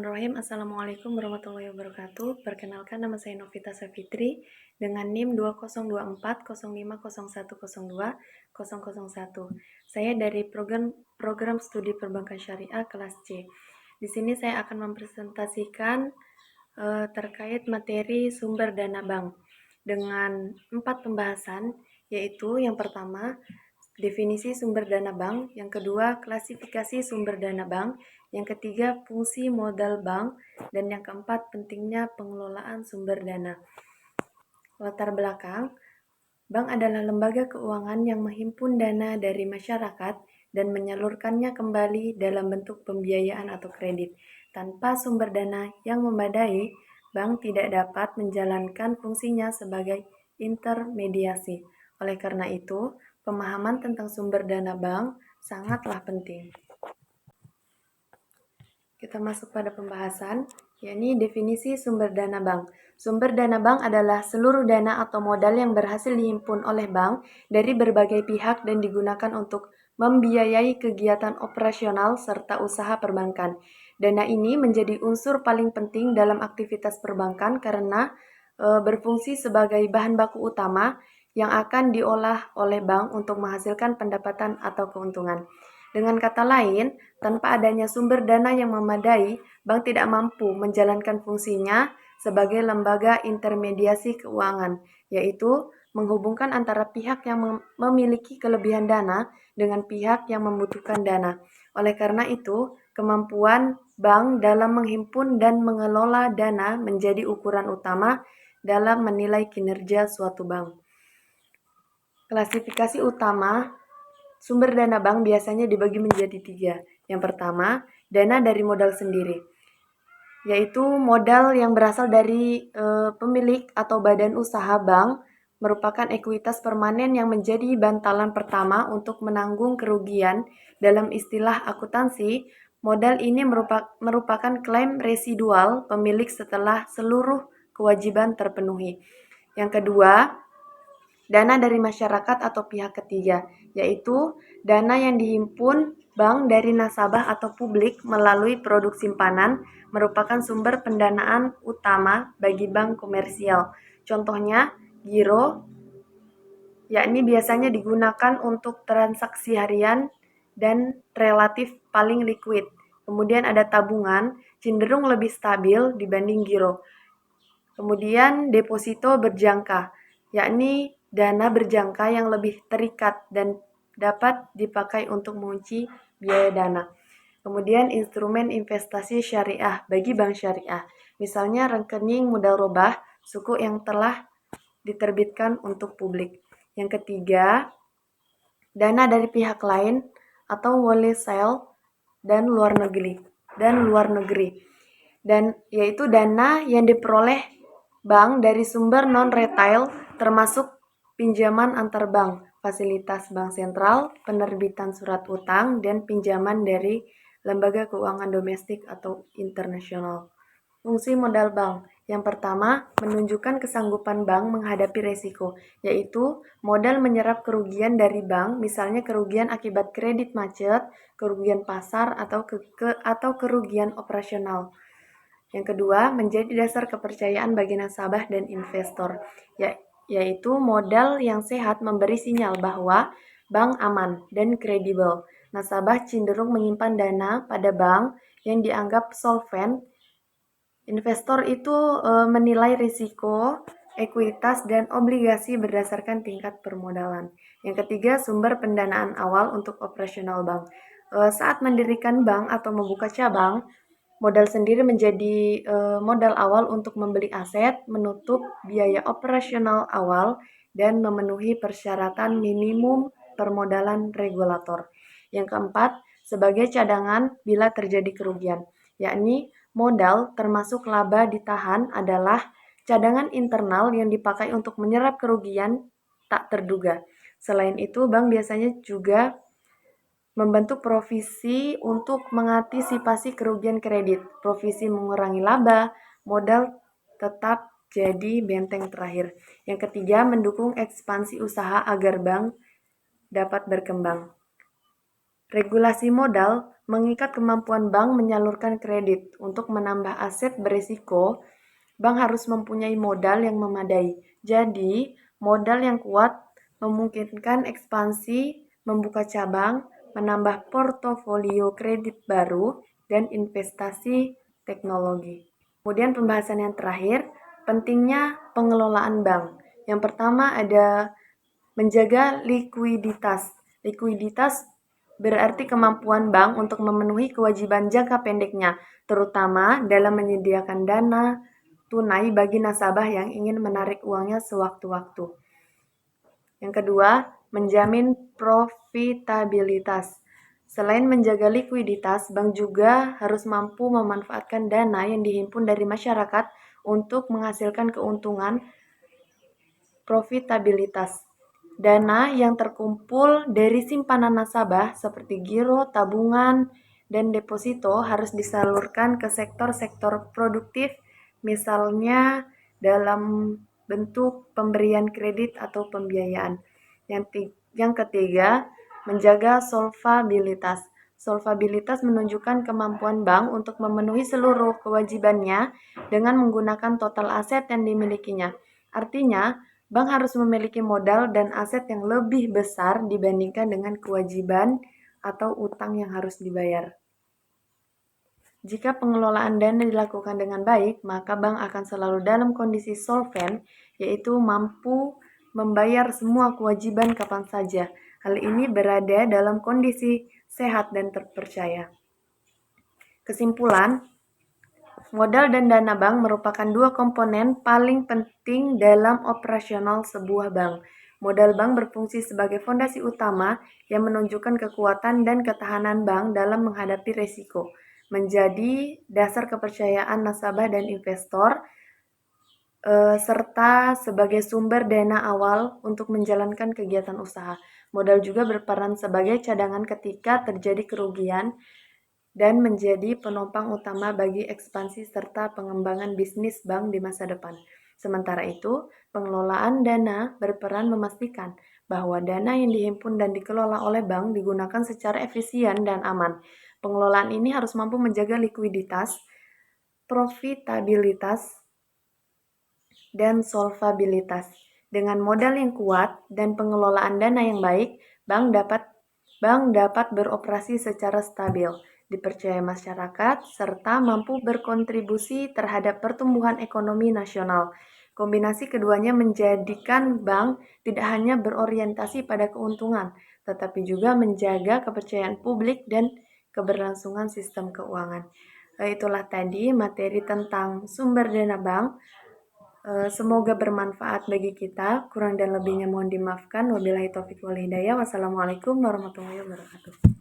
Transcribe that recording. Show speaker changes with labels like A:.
A: Bismillahirrahmanirrahim. Assalamualaikum warahmatullahi wabarakatuh. Perkenalkan, nama saya Novita Safitri dengan NIM 20240501020001. Saya dari program studi perbankan syariah kelas C. Di sini saya akan mempresentasikan terkait materi sumber dana bank dengan 4 pembahasan, yaitu yang pertama definisi sumber dana bank, yang kedua klasifikasi sumber dana bank, yang ketiga fungsi modal bank, dan yang keempat pentingnya pengelolaan sumber dana. Latar belakang, bank adalah lembaga keuangan yang menghimpun dana dari masyarakat dan menyalurkannya kembali dalam bentuk pembiayaan atau kredit. Tanpa sumber dana yang memadai, bank tidak dapat menjalankan fungsinya sebagai intermediasi. Oleh karena itu, pemahaman tentang sumber dana bank sangatlah penting. Kita masuk pada pembahasan, yakni definisi sumber dana bank. Sumber dana bank adalah seluruh dana atau modal yang berhasil dihimpun oleh bank dari berbagai pihak dan digunakan untuk membiayai kegiatan operasional serta usaha perbankan. Dana ini menjadi unsur paling penting dalam aktivitas perbankan karena berfungsi sebagai bahan baku utama yang akan diolah oleh bank untuk menghasilkan pendapatan atau keuntungan. Dengan kata lain, tanpa adanya sumber dana yang memadai, bank tidak mampu menjalankan fungsinya sebagai lembaga intermediasi keuangan, yaitu menghubungkan antara pihak yang memiliki kelebihan dana dengan pihak yang membutuhkan dana. Oleh karena itu, kemampuan bank dalam menghimpun dan mengelola dana menjadi ukuran utama dalam menilai kinerja suatu bank. Klasifikasi utama sumber dana bank biasanya dibagi menjadi 3. Yang pertama, dana dari modal sendiri, yaitu modal yang berasal dari pemilik atau badan usaha bank, merupakan ekuitas permanen yang menjadi bantalan pertama untuk menanggung kerugian. Dalam istilah akuntansi, modal ini merupakan klaim residual pemilik setelah seluruh kewajiban terpenuhi. Yang kedua, dana dari masyarakat atau pihak ketiga, yaitu dana yang dihimpun bank dari nasabah atau publik melalui produk simpanan, merupakan sumber pendanaan utama bagi bank komersial. Contohnya, giro, yakni biasanya digunakan untuk transaksi harian dan relatif paling liquid. Kemudian ada tabungan, cenderung lebih stabil dibanding giro. Kemudian deposito berjangka, yakni dana berjangka yang lebih terikat dan dapat dipakai untuk mengunci biaya dana. Kemudian instrumen investasi syariah bagi bank syariah, misalnya rekening modal robah, suku yang telah diterbitkan untuk publik. Yang ketiga, dana dari pihak lain atau wholesale dan luar negeri. Dan yaitu dana yang diperoleh bank dari sumber non-retail termasuk pinjaman antar bank, fasilitas bank sentral, penerbitan surat utang, dan pinjaman dari lembaga keuangan domestik atau internasional. Fungsi modal bank. Yang pertama, menunjukkan kesanggupan bank menghadapi resiko, yaitu modal menyerap kerugian dari bank, misalnya kerugian akibat kredit macet, kerugian pasar, atau kerugian operasional. Yang kedua, menjadi dasar kepercayaan bagi nasabah dan investor, yaitu modal yang sehat memberi sinyal bahwa bank aman dan kredibel. Nasabah cenderung menyimpan dana pada bank yang dianggap solvent. Investor itu menilai risiko, ekuitas, dan obligasi berdasarkan tingkat permodalan. Yang ketiga, sumber pendanaan awal untuk operasional bank. Saat mendirikan bank atau membuka cabang, modal sendiri menjadi modal awal untuk membeli aset, menutup biaya operasional awal, dan memenuhi persyaratan minimum permodalan regulator. Yang keempat, sebagai cadangan bila terjadi kerugian, yakni modal termasuk laba ditahan adalah cadangan internal yang dipakai untuk menyerap kerugian tak terduga. Selain itu, bank biasanya juga membentuk provisi untuk mengantisipasi kerugian kredit. Provisi mengurangi laba, modal tetap jadi benteng terakhir. Yang ketiga, mendukung ekspansi usaha agar bank dapat berkembang. Regulasi modal mengikat kemampuan bank menyalurkan kredit. Untuk menambah aset berisiko, bank harus mempunyai modal yang memadai. Jadi, modal yang kuat memungkinkan ekspansi, membuka cabang, menambah portofolio kredit baru, dan investasi teknologi. Kemudian pembahasan yang terakhir, pentingnya pengelolaan bank. Yang pertama ada menjaga likuiditas. Likuiditas berarti kemampuan bank untuk memenuhi kewajiban jangka pendeknya, terutama dalam menyediakan dana tunai bagi nasabah yang ingin menarik uangnya sewaktu-waktu. Yang kedua, menjamin profitabilitas. Selain menjaga likuiditas, bank juga harus mampu memanfaatkan dana yang dihimpun dari masyarakat untuk menghasilkan keuntungan profitabilitas. Dana yang terkumpul dari simpanan nasabah seperti giro, tabungan, dan deposito harus disalurkan ke sektor-sektor produktif, misalnya dalam bentuk pemberian kredit atau pembiayaan. Yang ketiga, menjaga solvabilitas. Solvabilitas menunjukkan kemampuan bank untuk memenuhi seluruh kewajibannya dengan menggunakan total aset yang dimilikinya. Artinya, bank harus memiliki modal dan aset yang lebih besar dibandingkan dengan kewajiban atau utang yang harus dibayar. Jika pengelolaan dana dilakukan dengan baik, maka bank akan selalu dalam kondisi solvent, yaitu mampu membayar semua kewajiban kapan saja. Hal ini berada dalam kondisi sehat dan terpercaya. Kesimpulan, modal dan dana bank merupakan dua komponen paling penting dalam operasional sebuah bank. Modal bank berfungsi sebagai fondasi utama yang menunjukkan kekuatan dan ketahanan bank dalam menghadapi risiko, menjadi dasar kepercayaan nasabah dan investor, serta sebagai sumber dana awal untuk menjalankan kegiatan usaha. Modal juga berperan sebagai cadangan ketika terjadi kerugian dan menjadi penopang utama bagi ekspansi serta pengembangan bisnis bank di masa depan. Sementara itu, pengelolaan dana berperan memastikan bahwa dana yang dihimpun dan dikelola oleh bank digunakan secara efisien dan aman. Pengelolaan ini harus mampu menjaga likuiditas, profitabilitas, dan solvabilitas. Dengan modal yang kuat dan pengelolaan dana yang baik, bank dapat beroperasi secara stabil, dipercaya masyarakat, serta mampu berkontribusi terhadap pertumbuhan ekonomi nasional. Kombinasi keduanya menjadikan bank tidak hanya berorientasi pada keuntungan, tetapi juga menjaga kepercayaan publik dan keberlangsungan sistem keuangan. Itulah tadi materi tentang sumber dana bank. Semoga bermanfaat bagi kita. Kurang dan lebihnya mohon dimaafkan. Wabillahi taufiq wal hidayah. Wassalamualaikum warahmatullahi wabarakatuh.